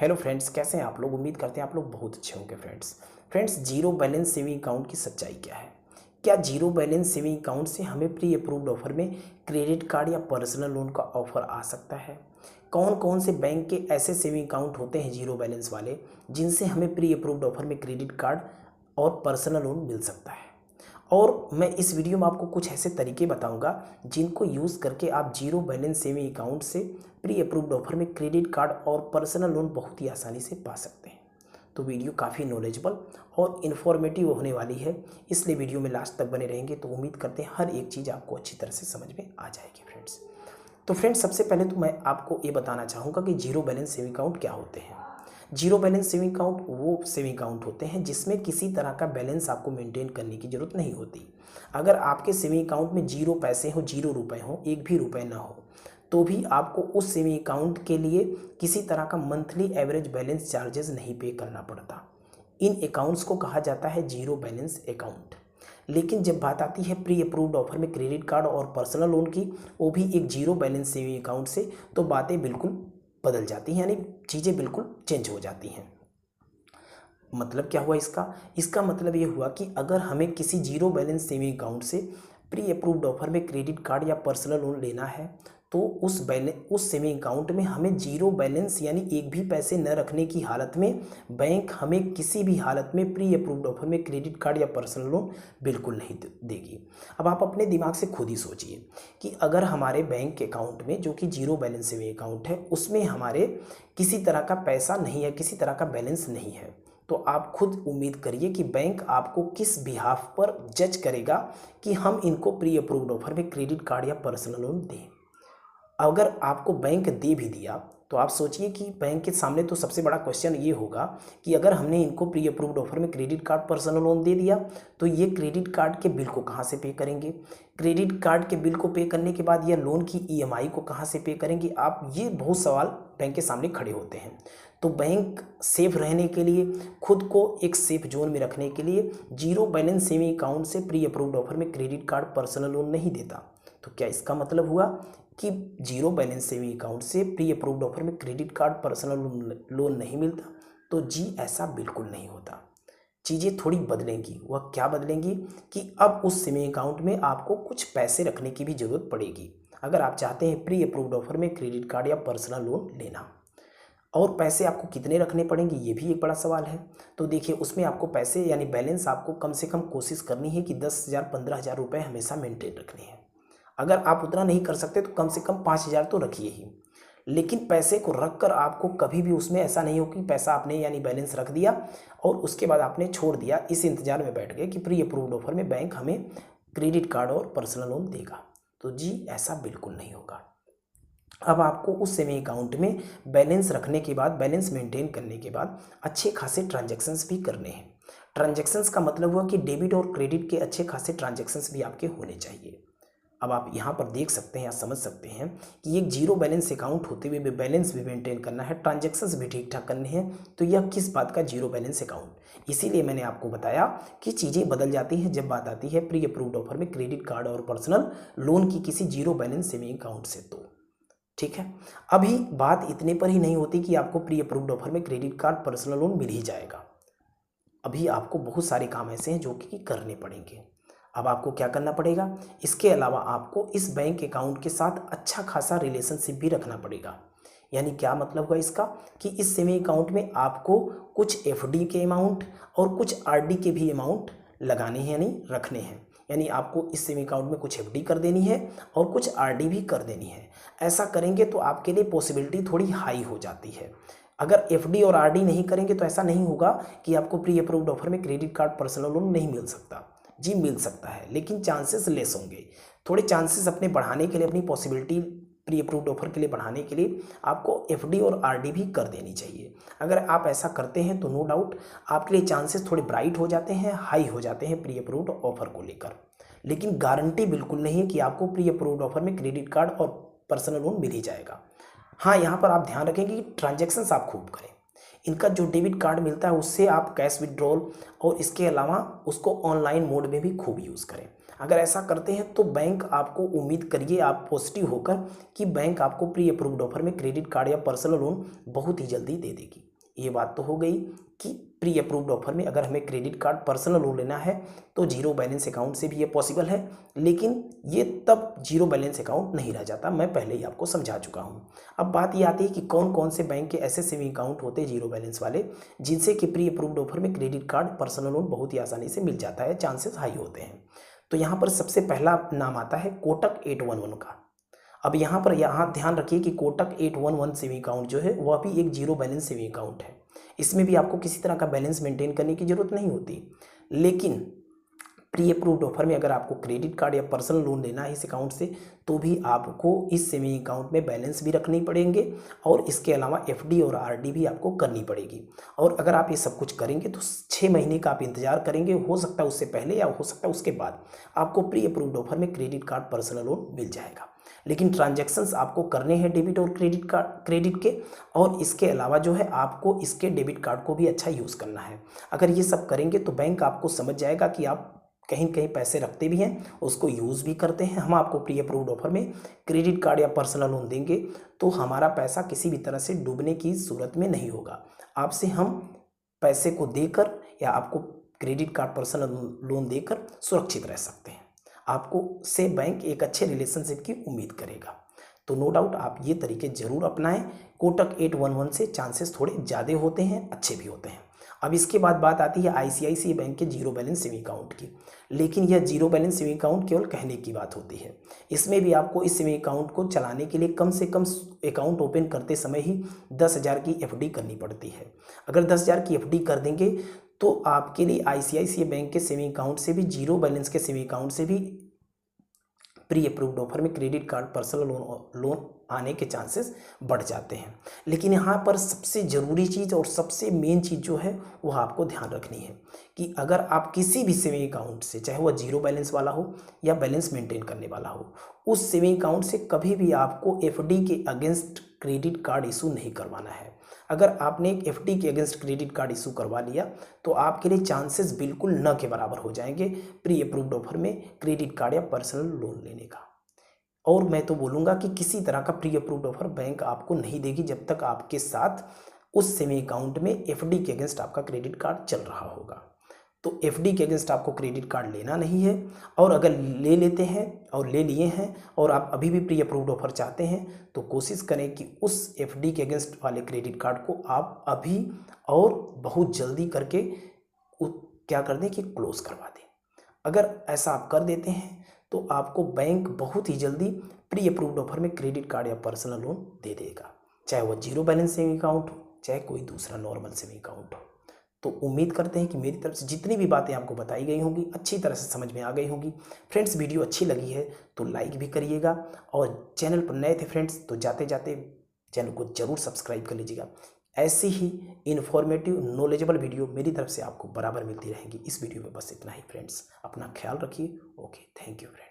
Hello friends, कैसे हैं आप लोग। उम्मीद करते हैं आप लोग बहुत अच्छे होंगे। Friends zero balance saving account की सच्चाई क्या है। क्या जीरो बैलेंस सेविंग अकाउंट से हमें प्री अप्रूव्ड ऑफर में क्रेडिट कार्ड या पर्सनल लोन का ऑफर आ सकता है। कौन कौन से बैंक के ऐसे सेविंग अकाउंट होते हैं जीरो बैलेंस वाले, जिनसे हमें प्री अप्रूव्ड ऑफर में क्रेडिट कार्ड और पर्सनल लोन मिल सकता है। और मैं इस वीडियो में आपको कुछ ऐसे तरीके बताऊंगा जिनको यूज़ करके आप जीरो बैलेंस सेविंग अकाउंट से प्री अप्रूव्ड ऑफर में क्रेडिट कार्ड और पर्सनल लोन बहुत ही आसानी से पा सकते हैं। तो वीडियो काफ़ी नॉलेजेबल और इन्फॉर्मेटिव होने वाली है, इसलिए वीडियो में लास्ट तक बने रहेंगे तो उम्मीद करते हैं हर एक चीज़ आपको अच्छी तरह से समझ में आ जाएगी। फ्रेंड्स सबसे पहले तो मैं आपको ये बताना चाहूँगा कि जीरो बैलेंस सेविंग अकाउंट क्या होते हैं। जीरो बैलेंस सेविंग अकाउंट वो सेविंग अकाउंट होते हैं जिसमें किसी तरह का बैलेंस आपको मेंटेन करने की ज़रूरत नहीं होती। अगर आपके सेविंग अकाउंट में जीरो पैसे हो, जीरो रुपए हो, एक भी रुपए ना हो, तो भी आपको उस सेविंग अकाउंट के लिए किसी तरह का मंथली एवरेज बैलेंस चार्जेस नहीं पे करना पड़ता। इन अकाउंट्स को कहा जाता है जीरो बैलेंस अकाउंट। लेकिन जब बात आती है प्री अप्रूव्ड ऑफर में क्रेडिट कार्ड और पर्सनल लोन की, वो भी एक जीरो बैलेंस सेविंग अकाउंट से, तो बातें बिल्कुल बदल जाती हैं, यानी चीज़ें बिल्कुल चेंज हो जाती हैं। मतलब क्या हुआ इसका मतलब ये हुआ कि अगर हमें किसी जीरो बैलेंस सेविंग अकाउंट से प्री अप्रूव्ड ऑफर में क्रेडिट कार्ड या पर्सनल लोन लेना है, तो उस सेविंग अकाउंट में हमें जीरो बैलेंस यानी एक भी पैसे न रखने की हालत में बैंक हमें किसी भी हालत में प्री अप्रूव्ड ऑफर में क्रेडिट कार्ड या पर्सनल लोन बिल्कुल नहीं देगी। अब आप अपने दिमाग से खुद ही सोचिए कि अगर हमारे बैंक अकाउंट में, जो कि जीरो बैलेंस सेविंग अकाउंट है, उसमें हमारे किसी तरह का पैसा नहीं है, किसी तरह का बैलेंस नहीं है, तो आप खुद उम्मीद करिए कि बैंक आपको किस बिहाफ पर जज करेगा कि हम इनको प्री अप्रूव्ड ऑफर में क्रेडिट कार्ड या पर्सनल लोन दें। अगर आपको बैंक दे भी दिया तो आप सोचिए कि बैंक के सामने तो सबसे बड़ा क्वेश्चन ये होगा कि अगर हमने इनको प्री अप्रूव्ड ऑफर में क्रेडिट कार्ड पर्सनल लोन दे दिया तो ये क्रेडिट कार्ड के बिल को कहाँ से पे करेंगे, क्रेडिट कार्ड के बिल को पे करने के बाद या लोन की ईएमआई को कहाँ से पे करेंगे। आप ये बहुत सवाल बैंक के सामने खड़े होते हैं। तो बैंक सेफ रहने के लिए, खुद को एक सेफ जोन में रखने के लिए जीरो बैलेंस सेविंग अकाउंट से प्री अप्रूव्ड ऑफर में क्रेडिट कार्ड पर्सनल लोन नहीं देता। तो क्या इसका मतलब हुआ कि जीरो बैलेंस सेविंग अकाउंट से प्री अप्रूव्ड ऑफर में क्रेडिट कार्ड पर्सनल लोन नहीं मिलता? तो जी ऐसा बिल्कुल नहीं होता। चीज़ें थोड़ी बदलेंगी। वह क्या बदलेंगी कि अब उस सेविंग अकाउंट में आपको कुछ पैसे रखने की भी ज़रूरत पड़ेगी अगर आप चाहते हैं प्री अप्रूव्ड ऑफर में क्रेडिट कार्ड या पर्सनल लोन लेना। और पैसे आपको कितने रखने पड़ेंगे, ये भी एक बड़ा सवाल है। तो देखिए, उसमें आपको पैसे यानी बैलेंस आपको कम से कम कोशिश करनी है कि 10,000 15,000 रुपये हमेशा मेंटेन रखने हैं। अगर आप उतना नहीं कर सकते तो कम से कम 5,000 तो रखिए ही। लेकिन पैसे को रख कर आपको कभी भी उसमें ऐसा नहीं हो कि पैसा आपने यानी बैलेंस रख दिया और उसके बाद आपने छोड़ दिया, इस इंतजार में बैठ गए कि प्री अप्रूव्ड ऑफर में बैंक हमें क्रेडिट कार्ड और पर्सनल लोन देगा। तो जी ऐसा बिल्कुल नहीं होगा। अब आपको उस सेविंग अकाउंट में बैलेंस रखने के बाद, बैलेंस मेंटेन करने के बाद अच्छे खासे ट्रांजैक्शंस भी करने हैं। ट्रांजैक्शंस का मतलब हुआ कि डेबिट और क्रेडिट के अच्छे खासे ट्रांजैक्शंस भी आपके होने चाहिए। अब आप यहाँ पर देख सकते हैं या समझ सकते हैं कि एक जीरो बैलेंस अकाउंट होते हुए भी बैलेंस भी मेंटेन करना है, ट्रांजैक्शंस भी ठीक ठाक करने हैं, तो यह किस बात का जीरो बैलेंस अकाउंट। इसीलिए मैंने आपको बताया कि चीज़ें बदल जाती हैं जब बात आती है प्री अप्रूव्ड ऑफर में क्रेडिट कार्ड और पर्सनल लोन की किसी जीरो बैलेंस सेविंग अकाउंट से। तो ठीक है, अभी बात इतने पर ही नहीं होती कि आपको प्री अप्रूव्ड ऑफर में क्रेडिट कार्ड पर्सनल लोन मिल ही जाएगा। अभी आपको बहुत सारे काम ऐसे हैं जो कि करने पड़ेंगे। अब आपको क्या करना पड़ेगा, इसके अलावा आपको इस बैंक अकाउंट के साथ अच्छा खासा रिलेशनशिप भी रखना पड़ेगा। यानी क्या मतलब हुआ इसका कि इस सेविंग अकाउंट में आपको कुछ एफडी के अमाउंट और कुछ आरडी के भी अमाउंट लगाने हैं यानी रखने हैं। यानी आपको इस सेविंग अकाउंट में कुछ एफडी कर देनी है और कुछ आरडी भी कर देनी है। ऐसा करेंगे तो आपके लिए पॉसिबिलिटी थोड़ी हाई हो जाती है। अगर एफडी और आरडी नहीं करेंगे तो ऐसा नहीं होगा कि आपको प्री अप्रूव्ड ऑफर में क्रेडिट कार्ड पर्सनल लोन नहीं मिल सकता। जी मिल सकता है, लेकिन चांसेस लेस होंगे। थोड़े चांसेस अपने बढ़ाने के लिए, अपनी पॉसिबिलिटी प्री अप्रूव्ड ऑफर के लिए बढ़ाने के लिए आपको एफडी और आरडी भी कर देनी चाहिए। अगर आप ऐसा करते हैं तो नो डाउट आपके लिए चांसेस थोड़े ब्राइट हो जाते हैं, हाई हो जाते हैं प्री अप्रूव्ड ऑफर को लेकर। लेकिन गारंटी बिल्कुल नहीं है कि आपको प्री अप्रूव्ड ऑफर में क्रेडिट कार्ड और पर्सनल लोन मिल ही जाएगा। हाँ, यहाँ पर आप ध्यान रखें कि ट्रांजैक्शंस आप खूब करें। इनका जो डेबिट कार्ड मिलता है उससे आप कैश विड्रॉल और इसके अलावा उसको ऑनलाइन मोड में भी खूब यूज़ करें। अगर ऐसा करते हैं तो बैंक आपको, उम्मीद करिए आप पॉजिटिव होकर कि बैंक आपको प्री अप्रूव्ड ऑफर में क्रेडिट कार्ड या पर्सनल लोन बहुत ही जल्दी दे देगी। ये बात तो हो गई कि प्री अप्रूव्ड ऑफर में अगर हमें क्रेडिट कार्ड पर्सनल लोन लेना है तो जीरो बैलेंस अकाउंट से भी ये पॉसिबल है, लेकिन ये तब जीरो बैलेंस अकाउंट नहीं रह जाता, मैं पहले ही आपको समझा चुका हूँ। अब बात ये आती है कि कौन कौन से बैंक के ऐसे सेविंग अकाउंट होते हैं जीरो बैलेंस वाले जिनसे कि प्री अप्रूव्ड ऑफर में क्रेडिट कार्ड पर्सनल लोन बहुत ही आसानी से मिल जाता है, चांसेस हाई होते हैं। तो यहाँ पर सबसे पहला नाम आता है कोटक 811 का। अब यहाँ ध्यान रखिए कि कोटक 811 सेविंग अकाउंट जो है वह भी एक जीरो बैलेंस सेविंग अकाउंट है। इसमें भी आपको किसी तरह का बैलेंस मेंटेन करने की ज़रूरत नहीं होती, लेकिन प्री अप्रूव्ड ऑफर में अगर आपको क्रेडिट कार्ड या पर्सनल लोन लेना है इस अकाउंट से तो भी आपको इस सेविंग अकाउंट में बैलेंस भी रखने पड़ेंगे और इसके अलावा एफडी और आरडी भी आपको करनी पड़ेगी। और अगर आप ये सब कुछ करेंगे तो 6 महीने का आप इंतजार करेंगे, हो सकता है उससे पहले या हो सकता है उसके बाद आपको प्री अप्रूव्ड ऑफर में क्रेडिट कार्ड पर्सनल लोन मिल जाएगा। लेकिन ट्रांजैक्शंस आपको करने हैं डेबिट और क्रेडिट के, और इसके अलावा जो है आपको इसके डेबिट कार्ड को भी अच्छा यूज़ करना है। अगर ये सब करेंगे तो बैंक आपको समझ जाएगा कि आप कहीं कहीं पैसे रखते भी हैं, उसको यूज़ भी करते हैं। हम आपको प्री अप्रूव्ड ऑफर में क्रेडिट कार्ड या पर्सनल लोन देंगे तो हमारा पैसा किसी भी तरह से डूबने की सूरत में नहीं होगा। आपसे हम पैसे को देकर या आपको क्रेडिट कार्ड पर्सनल लोन देकर सुरक्षित रह सकते हैं। आपको से बैंक एक अच्छे रिलेशनशिप की उम्मीद करेगा। तो नो डाउट आप ये तरीके ज़रूर अपनाएं। कोटक 811 से चांसेस थोड़े ज़्यादा होते हैं, अच्छे भी होते हैं। अब इसके बाद बात आती है आईसीआईसीआई बैंक के जीरो बैलेंस सेविंग अकाउंट की। लेकिन यह जीरो बैलेंस सेविंग अकाउंट केवल कहने की बात होती है। इसमें भी आपको इस सेविंग अकाउंट को चलाने के लिए कम से कम अकाउंट ओपन करते समय ही 10,000 की एफडी करनी पड़ती है। अगर 10,000 की एफडी कर देंगे तो आपके लिए आईसीआईसीआई बैंक के सेविंग अकाउंट से भी, जीरो बैलेंस के सेविंग अकाउंट से भी प्री अप्रूव्ड ऑफर में क्रेडिट कार्ड पर्सनल लोन आने के चांसेस बढ़ जाते हैं। लेकिन यहाँ पर सबसे ज़रूरी चीज़ और सबसे मेन चीज़ जो है वह आपको ध्यान रखनी है कि अगर आप किसी भी सेविंग अकाउंट से, चाहे वह जीरो बैलेंस वाला हो या बैलेंस मेंटेन करने वाला हो, उस सेविंग अकाउंट से कभी भी आपको एफडी के अगेंस्ट क्रेडिट कार्ड इशू नहीं करवाना है। अगर आपने एक एफडी के अगेंस्ट क्रेडिट कार्ड इशू करवा लिया तो आपके लिए चांसेस बिल्कुल न के बराबर हो जाएंगे प्री अप्रूव्ड ऑफर में क्रेडिट कार्ड या पर्सनल लोन लेने का। और मैं तो बोलूँगा कि किसी तरह का प्री अप्रूव्ड ऑफर बैंक आपको नहीं देगी जब तक आपके साथ उस सेविंग अकाउंट में एफडी के अगेंस्ट आपका क्रेडिट कार्ड चल रहा होगा। तो एफडी के अगेंस्ट आपको क्रेडिट कार्ड लेना नहीं है, और अगर ले लेते हैं और ले लिए हैं और आप अभी भी प्री अप्रूव्ड ऑफर चाहते हैं तो कोशिश करें कि उस एफडी के अगेंस्ट वाले क्रेडिट कार्ड को आप अभी और बहुत जल्दी करके क्या कर दें कि क्लोज करवा दें। अगर ऐसा आप कर देते हैं तो आपको बैंक बहुत ही जल्दी प्री अप्रूव्ड ऑफर में क्रेडिट कार्ड या पर्सनल लोन दे देगा, चाहे वो जीरो बैलेंस सेविंग अकाउंट हो चाहे कोई दूसरा नॉर्मल सेविंग अकाउंट हो। तो उम्मीद करते हैं कि मेरी तरफ से जितनी भी बातें आपको बताई गई होंगी अच्छी तरह से समझ में आ गई होंगी। फ्रेंड्स, वीडियो अच्छी लगी है तो लाइक भी करिएगा, और चैनल पर नए थे फ्रेंड्स तो जाते जाते चैनल को ज़रूर सब्सक्राइब कर लीजिएगा। ऐसी ही इन्फॉर्मेटिव नॉलेजेबल वीडियो मेरी तरफ से आपको बराबर मिलती रहेंगी। इस वीडियो में बस इतना ही फ्रेंड्स, अपना ख्याल रखिए। Okay, thank you friend.